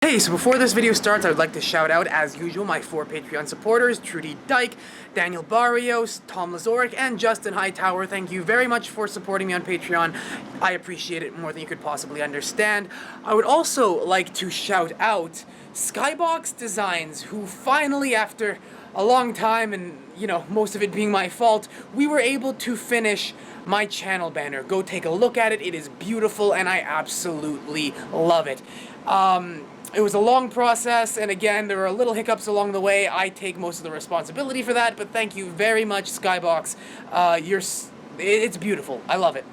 Hey, so before this video starts, I would like to shout out, as usual, my 4 Patreon supporters, Trudy Dyke, Daniel Barrios, Tom Lazoric, and Justin Hightower. Thank you very much for supporting me on Patreon. I appreciate it more than you could possibly understand. I would also like to shout out Skybox Designs, who finally, after a long time and, most of it being my fault, we were able to finish my channel banner. Go take a look at it. It is beautiful, and I absolutely love it. It was a long process, and again, there were little hiccups along the way. I take most of the responsibility for that, but thank you very much, Skybox. It's beautiful. I love it.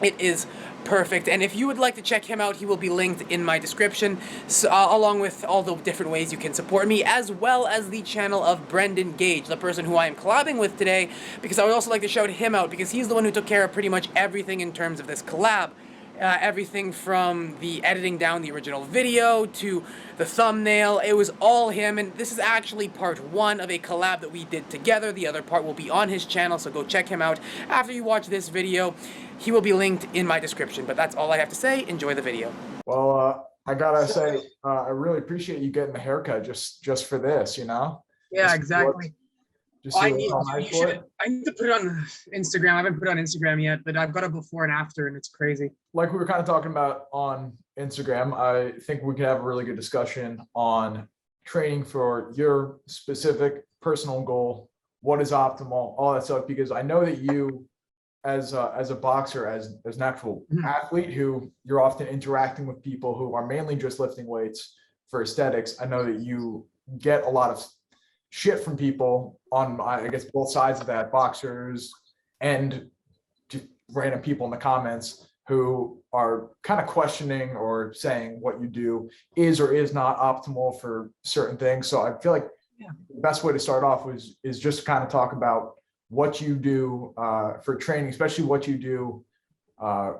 It is perfect, and if you would like to check him out, he will be linked in my description, so, along with all the different ways you can support me, as well as the channel of Brandan Gage, the person who I am collabing with today, because I would also like to shout him out, because he's the one who took care of pretty much everything in terms of this collab. Everything from the editing down the original video to the thumbnail, it was all him, and this is actually part 1 of a collab that we did together. The other part will be on his channel, so go check him out after you watch this video. He will be linked in my description, but that's all I have to say. Enjoy the video. Well, I gotta say, I really appreciate you getting the haircut just for this, Yeah, Just exactly. I need to put it on Instagram. I haven't put it on Instagram yet, but I've got a before and after, and it's crazy. Like we were kind of talking about on Instagram, I think we could have a really good discussion on training for your specific personal goal, what is optimal, all that stuff, because I know that you, as a boxer, as an actual athlete who you're often interacting with people who are mainly just lifting weights for aesthetics, I know that you get a lot of shit from people on, I guess, both sides of that, boxers and just random people in the comments who are kind of questioning or saying what you do is or is not optimal for certain things. So I feel like the best way to start off is just kind of talk about what you do for training, especially what you do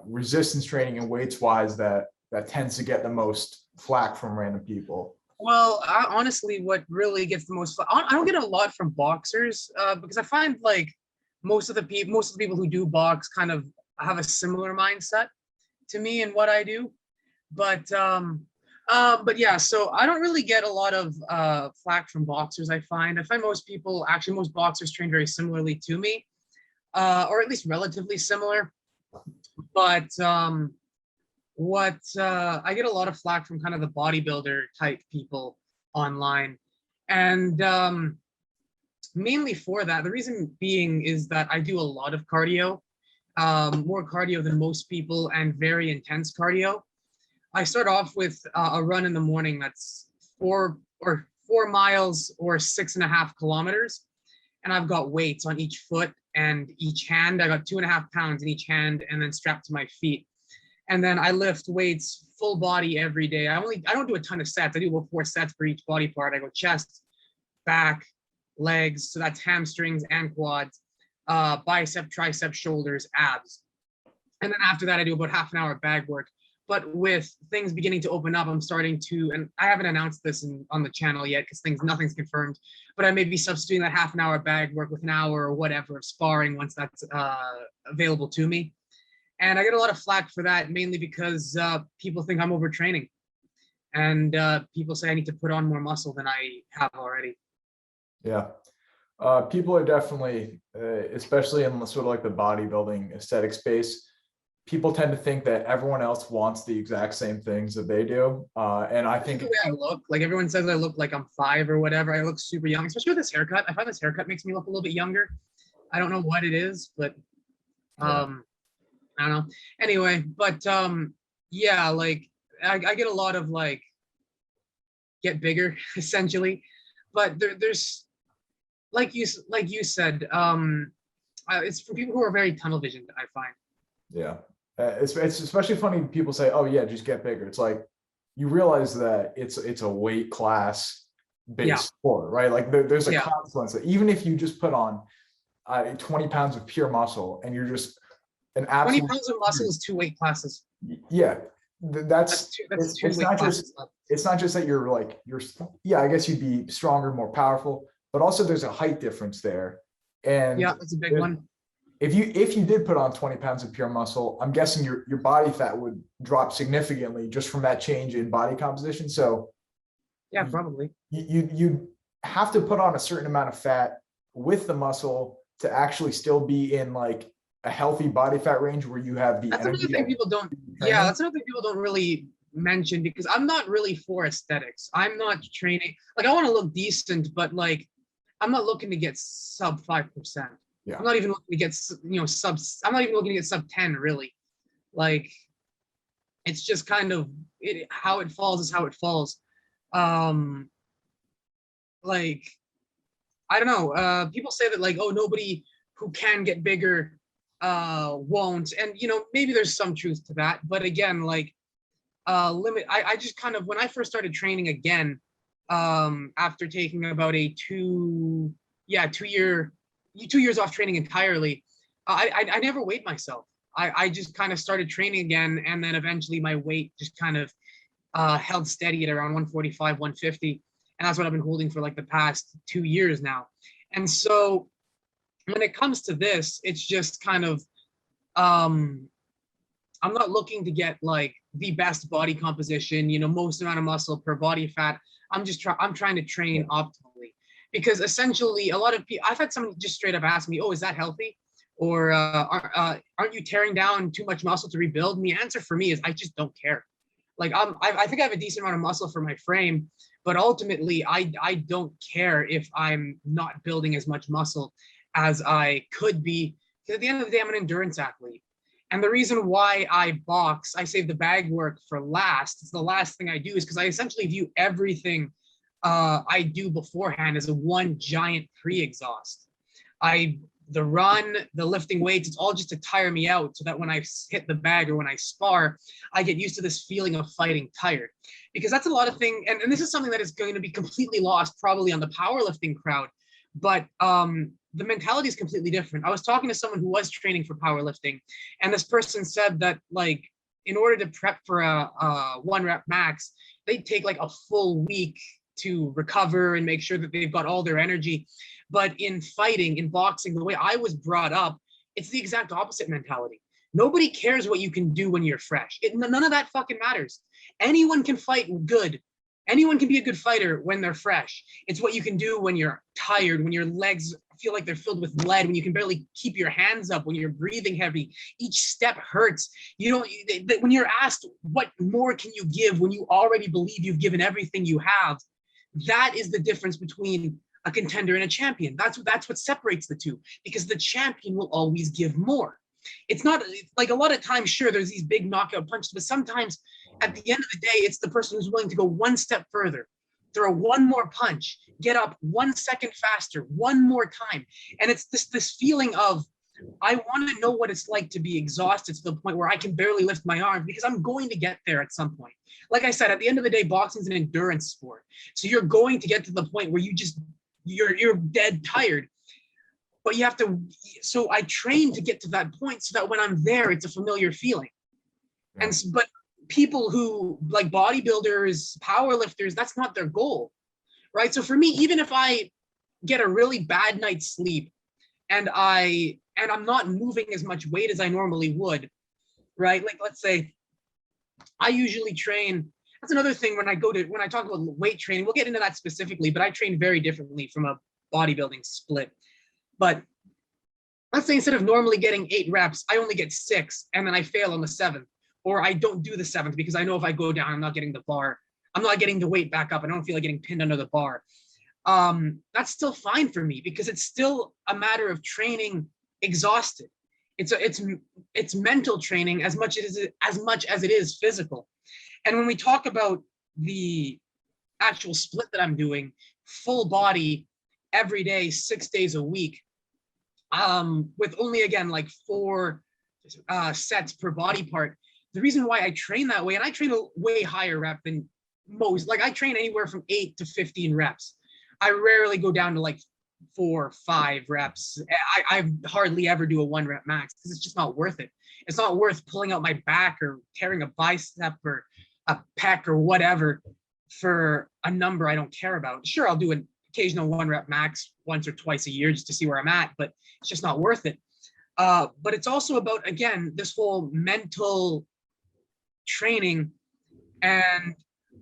resistance training and weights wise that tends to get the most flack from random people. Well, honestly, what really gets the most, I don't get a lot from boxers because I find like most of the people who do box kind of have a similar mindset to me and what I do. But yeah, so I don't really get a lot of flack from boxers. I find most boxers train very similarly to me, or at least relatively similar. But I get a lot of flack from kind of the bodybuilder type people online, and mainly for that, the reason being is that I do a lot of cardio, more cardio than most people, and very intense cardio. I start off with a run in the morning that's 4 miles or 6.5 kilometers, and I've got weights on each foot and each hand. I got 2.5 pounds in each hand, and then strapped to my feet. And then I lift weights full body every day. I don't do a ton of sets. I do about 4 sets for each body part. I go chest, back, legs. So that's hamstrings and quads, bicep, tricep, shoulders, abs. And then after that, I do about half an hour of bag work. But with things beginning to open up, I'm starting to, and I haven't announced this on the channel yet because nothing's confirmed, but I may be substituting that half an hour of bag work with an hour or whatever of sparring once that's available to me. And I get a lot of flack for that, mainly because people think I'm overtraining. And people say I need to put on more muscle than I have already. Yeah. People are definitely, especially in sort of like the bodybuilding aesthetic space, people tend to think that everyone else wants the exact same things that they do. And I think the way I look, like everyone says I look like I'm 5 or whatever. I look super young, especially with this haircut. I find this haircut makes me look a little bit younger. I don't know what it is, but I don't know. Anyway, but yeah, like I get a lot of like get bigger essentially, but there's like you said, it's for people who are very tunnel visioned, I find. Yeah, it's especially funny when people say, "Oh yeah, just get bigger." It's like you realize that it's a weight class based sport, right? Like there's a consequence that even if you just put on 20 pounds of pure muscle and you're just an absolute 20 pounds of muscle is 2 weight classes. Yeah, it's not just that you're I guess you'd be stronger, more powerful, but also there's a height difference there. And yeah, that's a big one. If you did put on 20 pounds of pure muscle, I'm guessing your body fat would drop significantly just from that change in body composition. So Yeah, probably. You have to put on a certain amount of fat with the muscle to actually still be in like a healthy body fat range where you have the That's another energy. thing people don't. Yeah, that's another thing people don't really mention, because I'm not really for aesthetics. I'm not training. Like, I want to look decent, but like, I'm not looking to get sub 5%. Yeah. I'm not even looking to get, I'm not even looking to get sub 10, really. Like, it's just kind of how it falls is how it falls. Um, like, I don't know. People say that, like, oh, nobody who can get bigger won't. And, maybe there's some truth to that. But again, like, I just kind of, when I first started training again, after taking about a 2 years off training entirely, I never weighed myself. I just kind of started training again, and then eventually my weight just kind of held steady at around 145, 150, and that's what I've been holding for like the past 2 years now. And so when it comes to this, it's just kind of, I'm not looking to get like the best body composition, most amount of muscle per body fat. I'm trying to train optimally, because essentially a lot of people, I've had someone just straight up ask me, oh, is that healthy? Or aren't you tearing down too much muscle to rebuild? And the answer for me is, I just don't care. Like, I think I have a decent amount of muscle for my frame, but ultimately I don't care if I'm not building as much muscle as I could be, because at the end of the day, I'm an endurance athlete. And the reason why I box, I save the bag work for last, it's the last thing I do, is because I essentially view everything I do beforehand as a one giant pre-exhaust. The run, the lifting weights, it's all just to tire me out, so that when I hit the bag or when I spar, I get used to this feeling of fighting tired. Because that's a lot of things, and this is something that is going to be completely lost probably on the powerlifting crowd, but the mentality is completely different. I was talking to someone who was training for powerlifting, and this person said that, like, in order to prep for a 1 rep max, they take like a full week to recover and make sure that they've got all their energy. But in fighting, in boxing, the way I was brought up, it's the exact opposite mentality. Nobody cares what you can do when you're fresh. None of that fucking matters. Anyone can fight good. Anyone can be a good fighter when they're fresh. It's what you can do when you're tired, when your legs feel like they're filled with lead, when you can barely keep your hands up, when you're breathing heavy. Each step hurts. When you're asked what more can you give when you already believe you've given everything you have, that is the difference between a contender and a champion. That's what separates the two, because the champion will always give more. It's not like, a lot of times, sure, there's these big knockout punches, but sometimes at the end of the day, it's the person who's willing to go one step further, throw one more punch, get up 1 second faster, one more time. And it's this feeling of, I want to know what it's like to be exhausted to the point where I can barely lift my arms, because I'm going to get there at some point. Like I said, at the end of the day, boxing is an endurance sport. So you're going to get to the point where you're dead tired. But you have to, so I train to get to that point, so that when I'm there, it's a familiar feeling. Yeah. But people who, like bodybuilders, powerlifters, that's not their goal, right? So for me, even if I get a really bad night's sleep and I'm not moving as much weight as I normally would, right? Like, let's say I usually train. That's another thing when I talk about weight training, we'll get into that specifically, but I train very differently from a bodybuilding split. But let's say instead of normally getting 8 reps, I only get 6, and then I fail on the 7th, or I don't do the 7th because I know if I go down, I'm not getting the bar. I'm not getting the weight back up. I don't feel like getting pinned under the bar. That's still fine for me, because it's still a matter of training exhausted. It's mental training as much as it is physical. And when we talk about the actual split that I'm doing, full body, every day, 6 days a week, with only, again, like 4 sets per body part. The reason why I train that way, and I train a way higher rep than most, like I train anywhere from 8 to 15 reps. I rarely go down to like 4 or 5 reps. I hardly ever do a 1 rep max, because it's just not worth it. It's not worth pulling out my back or tearing a bicep or a pec or whatever for a number I don't care about. Sure, I'll do an occasional 1 rep max once or twice a year just to see where I'm at, but it's just not worth it. But it's also about, again, this whole mental training and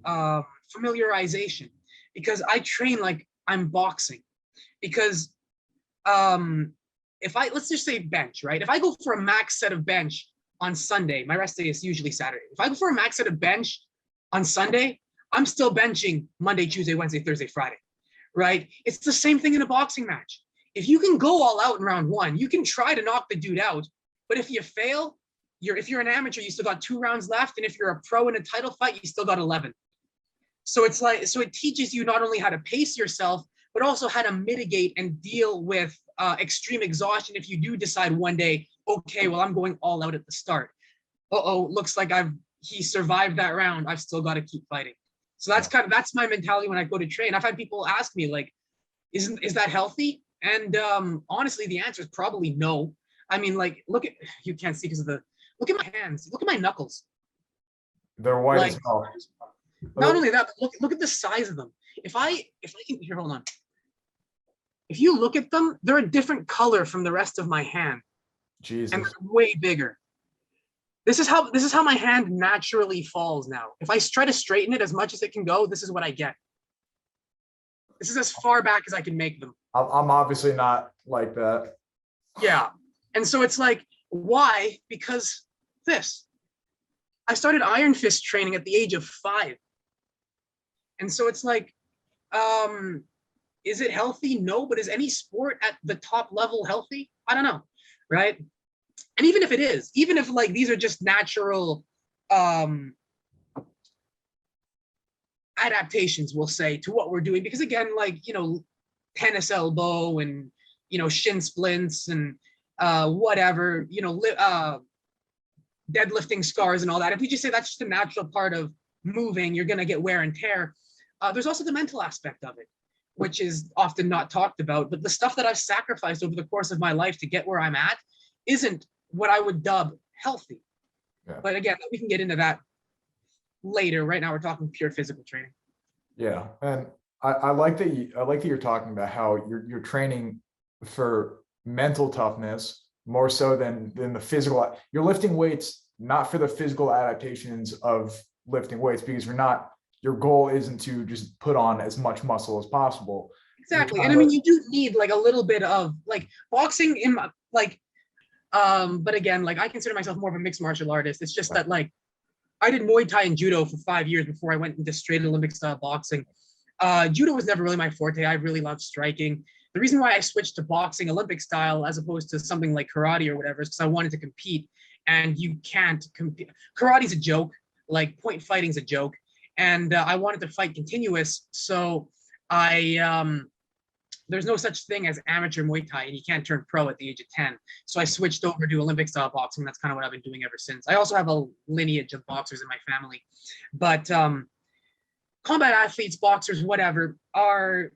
familiarization. because I train like I'm boxing. Because if let's just say bench, right? If I go for a max set of bench on Sunday, my rest day is usually Saturday. If I go for a max set of bench on Sunday, I'm still benching Monday, Tuesday, Wednesday, Thursday, Friday, right? It's the same thing in a boxing match. If you can go all out in round one, you can try to knock the dude out. But if you fail, if you're an amateur, you still got 2 rounds left. And if you're a pro in a title fight, you still got 11. So it teaches you not only how to pace yourself, but also how to mitigate and deal with extreme exhaustion if you do decide one day, okay, well, I'm going all out at the start. Looks like he survived that round. I've still got to keep fighting. So that's my mentality when I go to train. I've had people ask me like, is that healthy? And honestly, the answer is probably no. I mean, like, you can't see because look at my hands, look at my knuckles. They're white as hell. Not only that, but look at the size of them. If I can, here, hold on. If you look at them, they're a different color from the rest of my hand. Jesus. And they're way bigger. This is how my hand naturally falls now. If I try to straighten it as much as it can go, this is what I get. This is as far back as I can make them. I'm obviously not like that. Yeah. And so it's like, why? Because I started Iron Fist training at the age of 5. And so it's like, is it healthy? No, but is any sport at the top level healthy? I don't know, right? And even if it is, even if like these are just natural adaptations, we'll say, to what we're doing, because again, like, tennis elbow and, shin splints and whatever, deadlifting scars and all that. If we just say that's just a natural part of moving, you're going to get wear and tear. There's also the mental aspect of it, which is often not talked about. But the stuff that I've sacrificed over the course of my life to get where I'm at isn't what I would dub healthy. Yeah. But again, we can get into that later. Right now, we're talking pure physical training. Yeah, and I like that. I like that you're talking about how you're training for mental toughness more so than the physical. You're lifting weights not for the physical adaptations of lifting weights, because your goal isn't to just put on as much muscle as possible. Exactly. And I mean, you do need like a little bit of like boxing in like, but again, like I consider myself more of a mixed martial artist. It's just that like I did Muay Thai and Judo for 5 years before I went into straight Olympic style boxing. Judo was never really my forte. I really loved striking. The reason why I switched to boxing Olympic style as opposed to something like karate or whatever is because I wanted to compete, and you can't compete. Karate's a joke, like point fighting's a joke. And I wanted to fight continuous. So there's no such thing as amateur Muay Thai, and you can't turn pro at the age of 10. So I switched over to Olympic style boxing. That's kind of what I've been doing ever since. I also have a lineage of boxers in my family, but combat athletes, boxers, whatever, are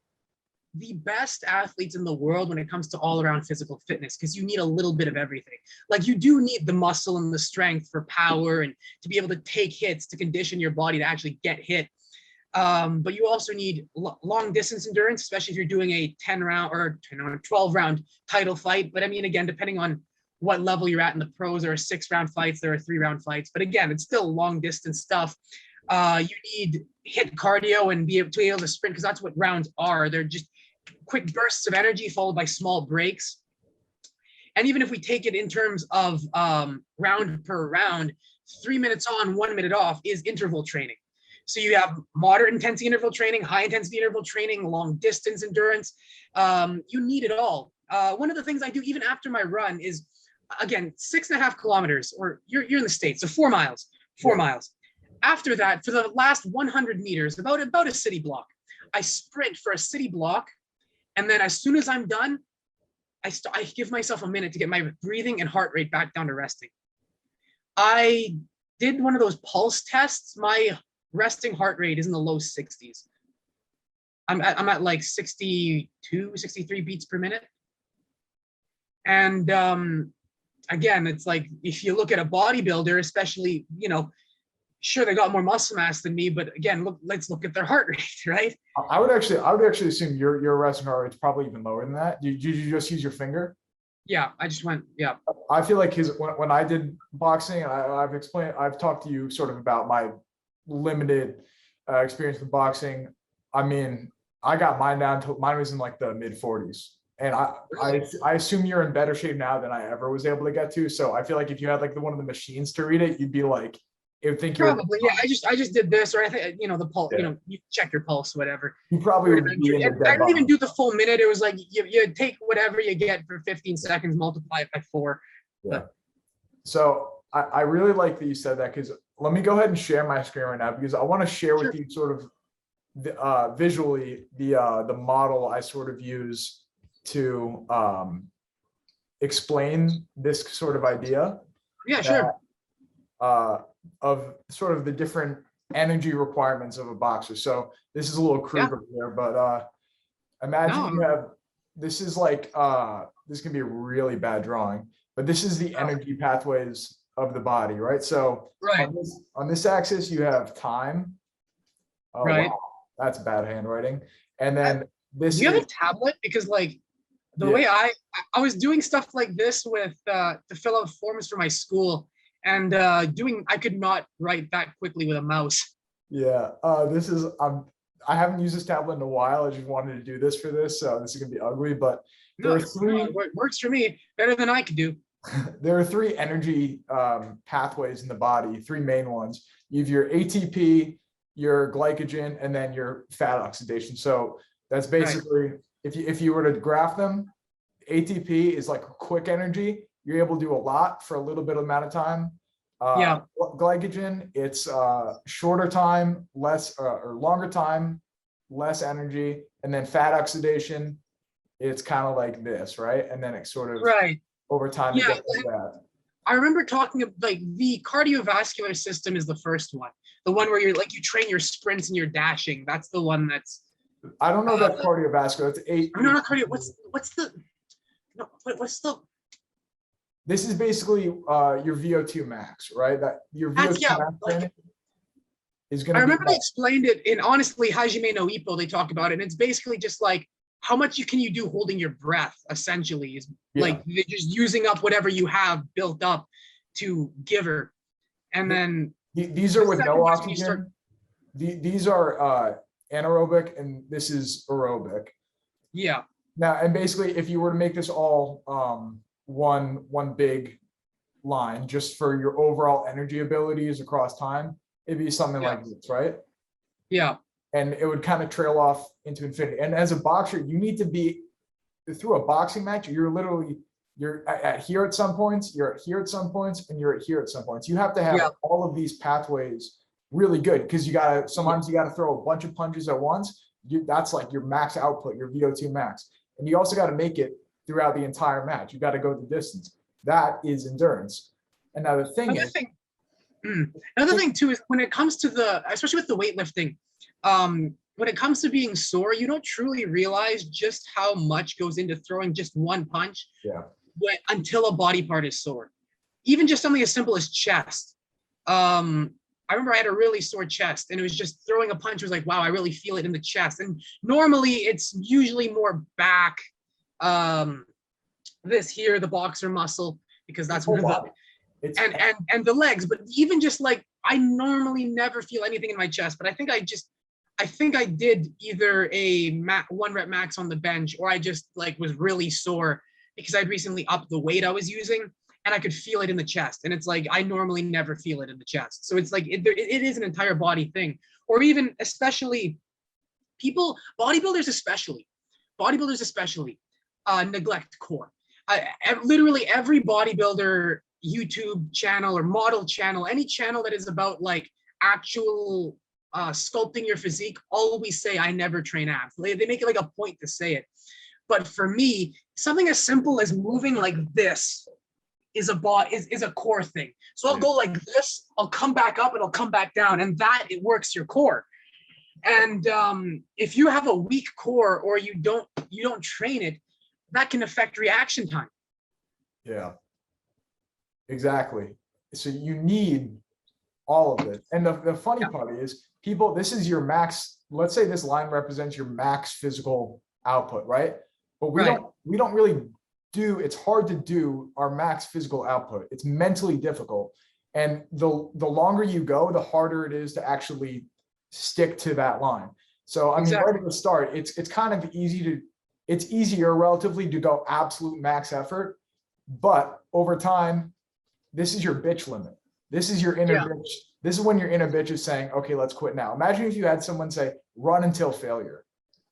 the best athletes in the world when it comes to all around physical fitness, because you need a little bit of everything. Like you do need the muscle and the strength for power and to be able to take hits, to condition your body to actually get hit. But you also need long distance endurance, especially if you're doing a 10-round or 12-round title fight. But I mean, again, depending on what level you're at in the pros, there are 6-round fights, there are 3-round fights. But again, it's still long distance stuff. You need hit cardio and be able to sprint, because that's what rounds are. They're just quick bursts of energy followed by small breaks. And even if we take it in terms of round per round, 3 minutes on, 1 minute off is interval training. So you have moderate intensity interval training, high intensity interval training, long distance endurance. You need it all. One of the things I do even after my run is, again, 6.5 kilometers, or you're in the States, so 4 miles, 4 miles. After that, for the last 100 meters, about a city block, I sprint for a city block. And then as soon as I'm done, I give myself a minute to get my breathing and heart rate back down to resting. I did one of those pulse tests. My resting heart rate is in the low 60s. I'm at like 62, 63 beats per minute. And again, it's like, if you look at a bodybuilder, especially, sure, they got more muscle mass than me, but again, let's look at their heart rate, right? I would actually assume your resting heart rate's probably even lower than that. Did you just use your finger? Yeah, I just went, yeah. I feel like when I did boxing, and I've talked to you sort of about my limited experience with boxing. I mean, I got mine down to, mine was in like the mid 40s. And I assume you're in better shape now than I ever was able to get to. So I feel like if you had like one of the machines to read it, you'd be like, it would think you're Probably, yeah. I just did this, or I think the pulse. Yeah. You check your pulse, whatever. You probably would be in the dead I didn't even bottom. do the full minute. It was like you take whatever you get for 15 seconds, multiply it by 4. Yeah. But, So I really like that you said that, because let me go ahead and share my screen right now, because I want to share with you sort of visually the model I sort of use to explain this sort of idea. yeah, sure. Of sort of the different energy requirements of a boxer. So this is a little crude right here, but imagine you have, this is like, this can be a really bad drawing, but this is the energy pathways of the body, right? So on this axis, you have time. Oh, right. Wow. That's bad handwriting. And then this. Do you have a tablet? Because like the way I was doing stuff like this with to fill out forms for my school, and I could not write that quickly with a mouse. Yeah. This is I haven't used this tablet in a while. I just wanted to do this for this, so this is gonna be ugly, but there are three. It works for me better than I could do. There are 3 energy pathways in the body, 3 main ones. You have your ATP, your glycogen, and then your fat oxidation. So that's basically, if you were to graph them, ATP is like quick energy. You're able to do a lot for a little bit amount of time. Glycogen, it's shorter time, less or longer time, less energy. And then fat oxidation, it's kind of like this, right? And then it sort of over time. Yeah, I remember talking about like the cardiovascular system is the first one. The one where you're like, you train your sprints and your dashing. That's the one that's. I don't know that cardiovascular. It's 8. No, not cardio. What's the? This is basically your VO2 max, right? That your VO2 max training is going to. I remember they explained it in, honestly, Hajime no Ippo. They talk about it, and it's basically just like how much can you do holding your breath. Essentially, is like you're just using up whatever you have built up to give her, and then these are with no oxygen. These are anaerobic, and this is aerobic. Yeah. Now, and basically, if you were to make this all one big line just for your overall energy abilities across time, it'd be something like this, right? Yeah. And it would kind of trail off into infinity. And as a boxer, you need to be, through a boxing match, you're at here at some points, you're at here at some points, and you're at here at some points. You have to have all of these pathways really good, because sometimes you gotta throw a bunch of punches at once. That's like your max output, your VO2 max. And you also got to make it throughout the entire match. You got to go the distance. That is endurance. And now the thing another thing too is when it comes to especially with the weightlifting, when it comes to being sore, you don't truly realize just how much goes into throwing just one punch until a body part is sore. Even just something as simple as chest. I remember I had a really sore chest, and it was just throwing a punch was like, wow, I really feel it in the chest. And normally it's usually more back, this here, the boxer muscle, because that's one of the, and the legs. But even just like, I normally never feel anything in my chest, but I think I did either a 1 rep max on the bench, or I just like was really sore because I'd recently upped the weight I was using. And I could feel it in the chest. And it's like, I normally never feel it in the chest. So it's like, it is an entire body thing. Or even especially bodybuilders especially neglect core. Literally every bodybuilder YouTube channel or model channel, any channel that is about like actual sculpting your physique, always say, I never train abs. They make it like a point to say it. But for me, something as simple as moving like this is a core thing. So I'll go like this, I'll come back up, and I'll come back down, and that it works your core. And if you have a weak core or you don't train it, that can affect reaction time. Yeah, exactly. So you need all of it. And the funny part is, people, this is your max. Let's say this line represents your max physical output, right? But we don't really it's hard to do our max physical output. It's mentally difficult. And the longer you go, the harder it is to actually stick to that line. So I mean, Exactly. right at the start, it's kind of it's easier relatively to go absolute max effort, but over time, this is your bitch limit. This is your inner Yeah. bitch. This is when your inner bitch is saying, okay, let's quit now. Imagine if you had someone say, run until failure.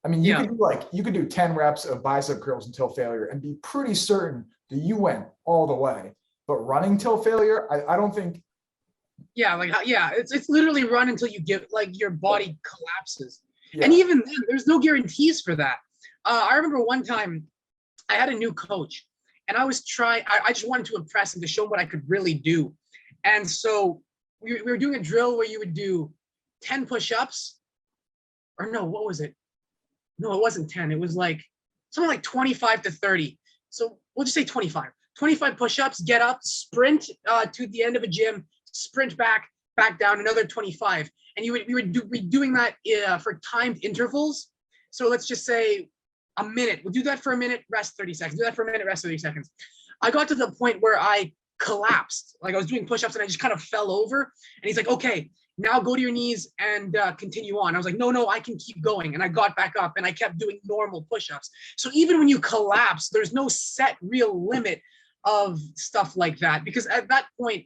I mean, Yeah. you could do 10 reps of bicep curls until failure and be pretty certain that you went all the way. But running till failure, I don't think. Yeah, like yeah, it's literally run until you get like your body collapses. Yeah. And even then, there's no guarantees for that. I remember one time I had a new coach and I was trying, I just wanted to impress him to show him what I could really do. And so we were doing a drill where you would do 10 push-ups, or no, what was it? No, it wasn't 10. It was like something like 25 to 30. So we'll just say 25. 25 push-ups, get up, sprint to the end of a gym, sprint back down, another 25. And we would be doing that for timed intervals. So let's just say a minute. We'll do that for a minute, rest 30 seconds. Do that for a minute, rest 30 seconds. I got to the point where I collapsed. Like I was doing push-ups and I just kind of fell over. And he's like, okay, now go to your knees and continue on. I was like, no, I can keep going. And I got back up and I kept doing normal push-ups. So even when you collapse, there's no set real limit of stuff like that. Because at that point,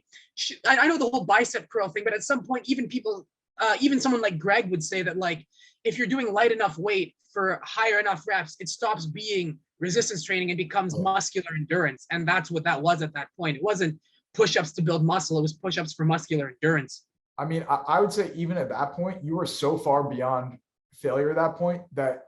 I know the whole bicep curl thing, but at some point, even people, even someone like Greg would say that like, if you're doing light enough weight for higher enough reps, it stops being resistance training and becomes muscular endurance. And that's what that was at that point. It wasn't push-ups to build muscle. It was push-ups for muscular endurance. I mean, I would say even at that point, you were so far beyond failure at that point that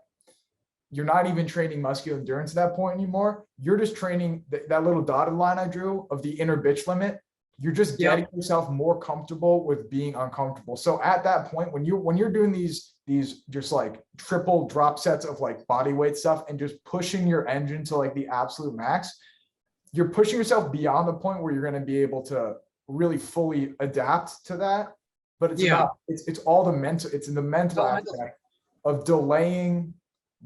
you're not even training muscular endurance at that point anymore. You're just training that little dotted line I drew of the inner bitch limit. You're just getting yourself more comfortable with being uncomfortable. So at that point, when you're doing these just like triple drop sets of like body weight stuff and just pushing your engine to like the absolute max, you're pushing yourself beyond the point where you're going to be able to really fully adapt to that. But it's about it's all the mental, it's in the mental aspect of delaying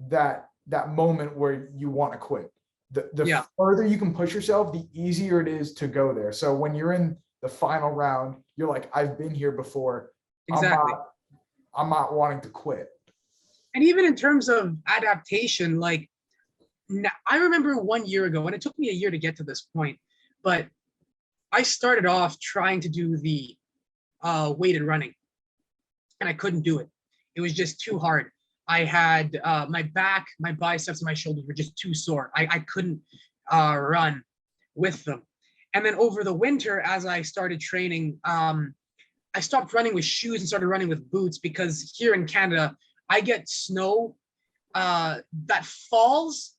that moment where you want to quit. The further you can push yourself, the easier it is to go there. So when you're in the final round, you're like, I've been here before. Exactly. I'm not wanting to quit. And even in terms of adaptation, like I remember 1 year ago, and it took me a year to get to this point, but I started off trying to do the weighted running and I couldn't do it. It was just too hard. I had my back, my biceps, and my shoulders were just too sore. I couldn't run with them. And then over the winter, as I started training, I stopped running with shoes and started running with boots because here in Canada, I get snow that falls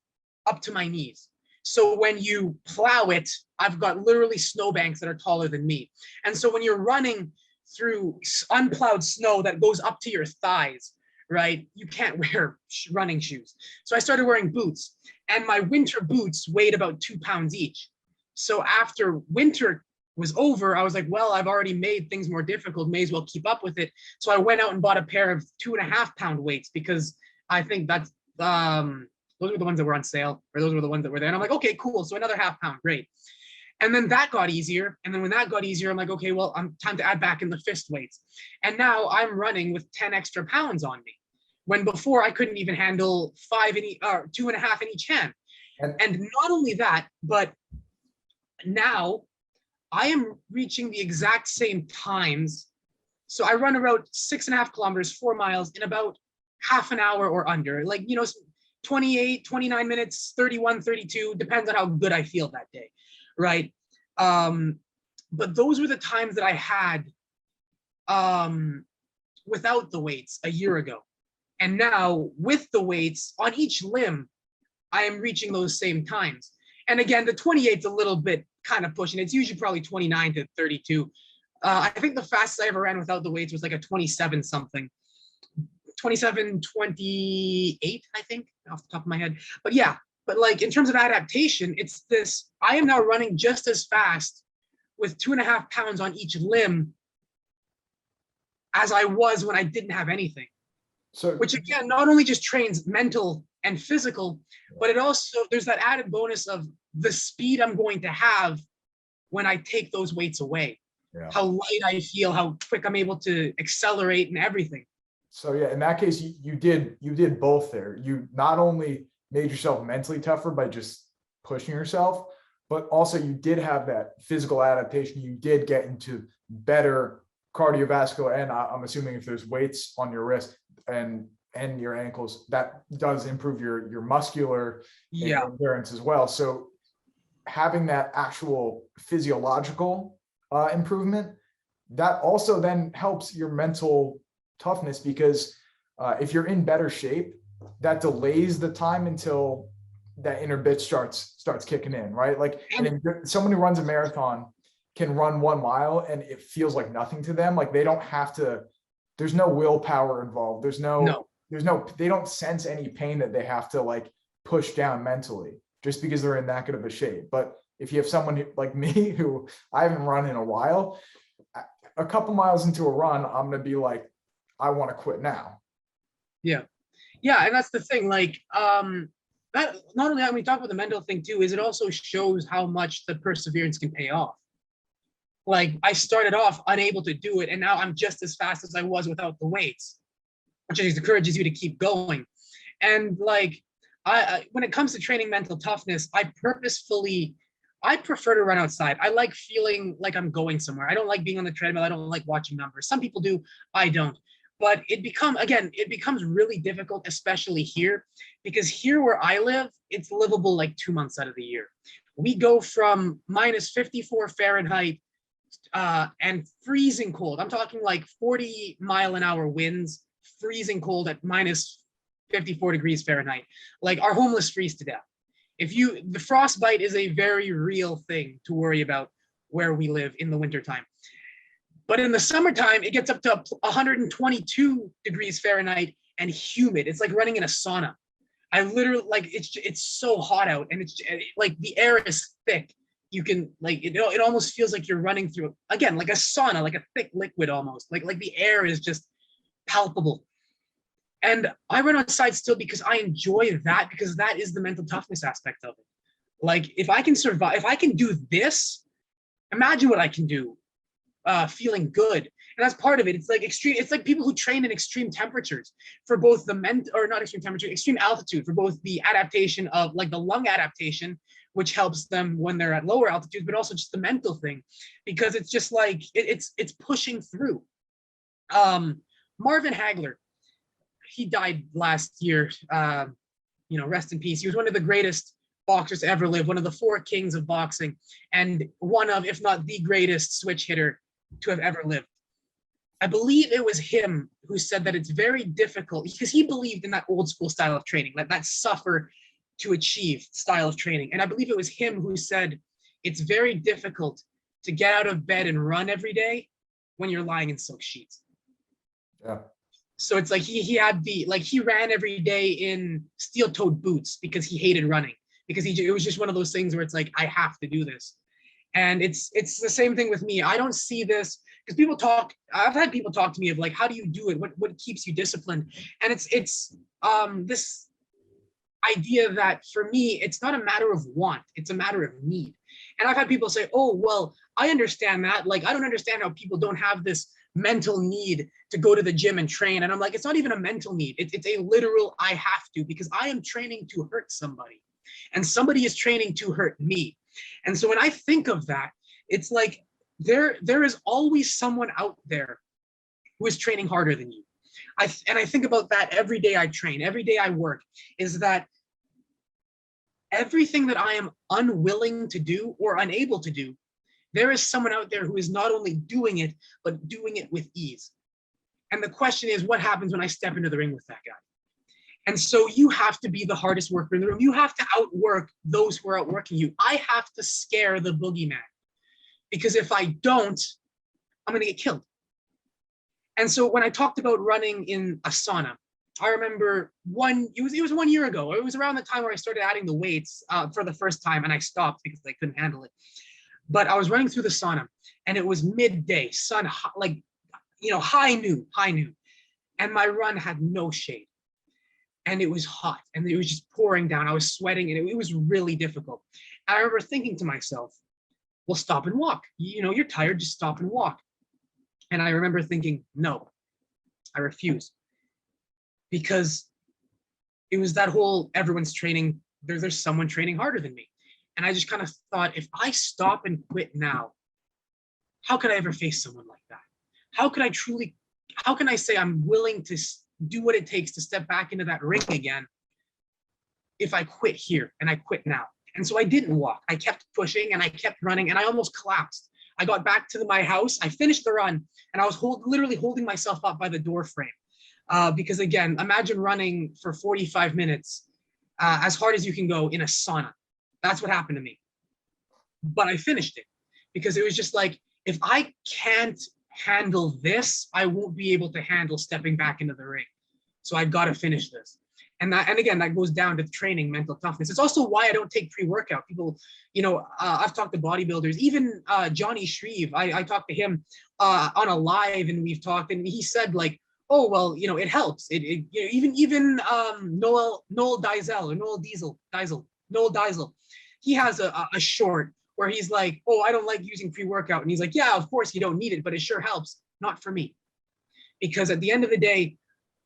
up to my knees. So when you plow it, I've got literally snowbanks that are taller than me. And so when you're running through unplowed snow that goes up to your thighs, right, you can't wear running shoes. So I started wearing boots, and my winter boots weighed about 2 pounds each. So after winter was over, I was like, well, I've already made things more difficult, may as well keep up with it. So I went out and bought a pair of 2.5 pound weights because I think that's those were the ones that were on sale, or those were the ones that were there. And I'm like, okay, cool. So another 0.5 pound, great. And then that got easier. And then when that got easier, I'm like, okay, well, I'm time to add back in the fist weights. And now I'm running with 10 extra pounds on me, when before I couldn't even handle 5 in each, or 2.5 in each hand. And not only that, but now I am reaching the exact same times. So I run around 6.5 kilometers, 4 miles in about half an hour or under, like, 28, 29 minutes, 31, 32, depends on how good I feel that day, right? But those were the times that I had without the weights a year ago. And now with the weights on each limb, I am reaching those same times. And again, the 28's a little bit kind of pushing. It's usually probably 29 to 32. I think the fastest I ever ran without the weights was like a 27 something. 27, 28, I think, off the top of my head. But yeah, but like in terms of adaptation, it's this, I am now running just as fast with 2.5 pounds on each limb as I was when I didn't have anything. So, which again, not only just trains mental and physical, but it also, there's that added bonus of the speed I'm going to have when I take those weights away. Yeah. How light I feel, how quick I'm able to accelerate and everything. So yeah, in that case, you did both there. You not only made yourself mentally tougher by just pushing yourself, but also you did have that physical adaptation. You did get into better cardiovascular, and I'm assuming if there's weights on your wrist and your ankles, that does improve your muscular endurance as well. So having that actual physiological improvement, that also then helps your mental toughness, because if you're in better shape, that delays the time until that inner bitch starts kicking in, right? Like, and someone who runs a marathon can run 1 mile and it feels like nothing to them. Like they don't have to, there's no willpower involved. There's no, they don't sense any pain that they have to like push down mentally just because they're in that good of a shape. But if you have someone like me, who I haven't run in a while, a couple miles into a run, I'm going to be like, I want to quit now. Yeah. And that's the thing. Like, that not only that, when we talk about the mental thing too, is it also shows how much the perseverance can pay off. Like I started off unable to do it, and now I'm just as fast as I was without the weights, which encourages you to keep going. And like, I when it comes to training mental toughness, I prefer to run outside. I like feeling like I'm going somewhere. I don't like being on the treadmill. I don't like watching numbers. Some people do, I don't. But it becomes really difficult, especially here, because here where I live, it's livable like 2 months out of the year. We go from minus 54 Fahrenheit and freezing cold. I'm talking like 40-mile-an-hour winds, freezing cold at minus 54 degrees Fahrenheit. Like our homeless freeze to death. The frostbite is a very real thing to worry about where we live in the wintertime. But in the summertime, it gets up to 122 degrees Fahrenheit and humid. It's like running in a sauna. I literally, like, it's so hot out, and it's like the air is thick. You can like, it almost feels like you're running through, again, like a sauna, like a thick liquid almost. Like the air is just palpable. And I run outside still because I enjoy that, because that is the mental toughness aspect of it. Like if I can survive, if I can do this, imagine what I can do. Feeling good, and that's part of it. It's like extreme. It's like people who train in extreme temperatures for both extreme altitude, for both the adaptation of like the lung adaptation, which helps them when they're at lower altitudes, but also just the mental thing, because it's just like it's pushing through. Marvin Hagler, he died last year. Rest in peace. He was one of the greatest boxers to ever live, one of the 4 kings of boxing, and one of, if not the greatest switch hitter to have ever lived. I believe it was him who said that it's very difficult, because he believed in that old school style of training, that suffer to achieve style of training. And I believe it was him who said it's very difficult to get out of bed and run every day when you're lying in silk sheets. Yeah. So it's like he ran every day in steel-toed boots because he hated running, because it was just one of those things where it's like, I have to do this. And it's the same thing with me. I don't see this, because I've had people talk to me of like, how do you do it? What keeps you disciplined? And it's this idea that for me, it's not a matter of want, it's a matter of need. And I've had people say, oh, well, I understand that. Like, I don't understand how people don't have this mental need to go to the gym and train. And I'm like, it's not even a mental need. It's a literal, I have to, because I am training to hurt somebody, and somebody is training to hurt me. And so when I think of that, it's like there is always someone out there who is training harder than you. I think about that every day I train, every day I work, is that everything that I am unwilling to do or unable to do, there is someone out there who is not only doing it, but doing it with ease. And the question is, what happens when I step into the ring with that guy? And so you have to be the hardest worker in the room. You have to outwork those who are outworking you. I have to scare the boogeyman, because if I don't, I'm going to get killed. And so when I talked about running in a sauna, I remember it was 1 year ago. It was around the time where I started adding the weights for the first time, and I stopped because I couldn't handle it. But I was running through the sauna, and it was midday, sun, like, high noon. And my run had no shade. And it was hot, and it was just pouring down. I was sweating, and it was really difficult. And I remember thinking to myself, well, stop and walk. You're tired, just stop and walk. And I remember thinking, no, I refuse. because it was that whole everyone's training, there's someone training harder than me. And I just kind of thought, if I stop and quit now, how could I ever face someone like that? How can I say I'm willing to do what it takes to step back into that ring again if I quit here and I quit now? And so I didn't walk. I kept pushing and I kept running and I almost collapsed. I got back to my house. I finished the run and I was literally holding myself up by the door frame. Because again, imagine running for 45 minutes as hard as you can go in a sauna. That's what happened to me. But I finished it because it was just like, if I can't handle this, I won't be able to handle stepping back into the ring. So I got to finish this. And again, that goes down to training mental toughness. It's also why I don't take pre-workout. People, I've talked to bodybuilders, even Johnny Shreve. I talked to him on a live, and we've talked, and he said like, oh well, it helps. Even Noel Diesel, he has a short where he's like, oh, I don't like using pre-workout, and he's like, yeah, of course you don't need it, but it sure helps. Not for me, because at the end of the day,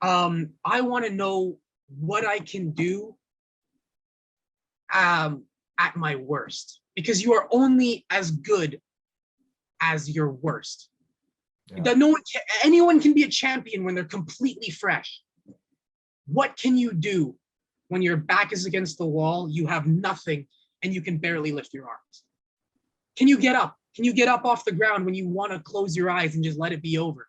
I want to know what I can do at my worst, because you are only as good as your worst. Yeah. That anyone can be a champion when they're completely fresh. What can you do when your back is against the wall, you have nothing, and you can barely lift your arms? Can you get up? Can you get up off the ground when you want to close your eyes and just let it be over?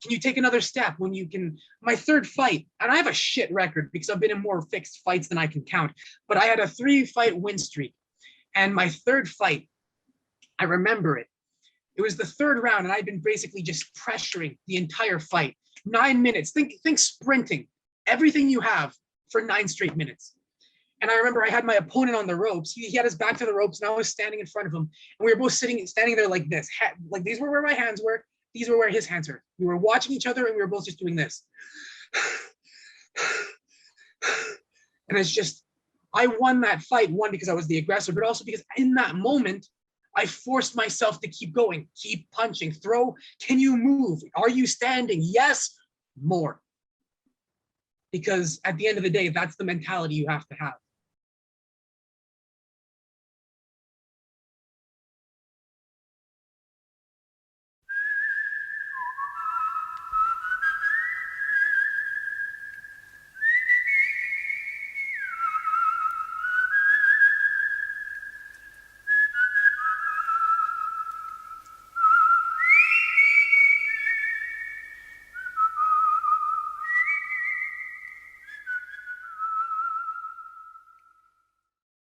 Can you take another step when you can? My third fight, and I have a shit record because I've been in more fixed fights than I can count, but I had a 3-fight win streak. And my third fight, I remember it. It was the third round, and I'd been basically just pressuring the entire fight. 9 minutes. Think sprinting. Everything you have for 9 straight minutes. And I remember I had my opponent on the ropes. He had his back to the ropes, and I was standing in front of him. And we were both standing there like this. Like these were where my hands were. These were where his hands were. We were watching each other, and we were both just doing this. And it's just, I won that fight, one, because I was the aggressor, but also because in that moment, I forced myself to keep going, keep punching, throw. Can you move? Are you standing? Yes, more. Because at the end of the day, that's the mentality you have to have.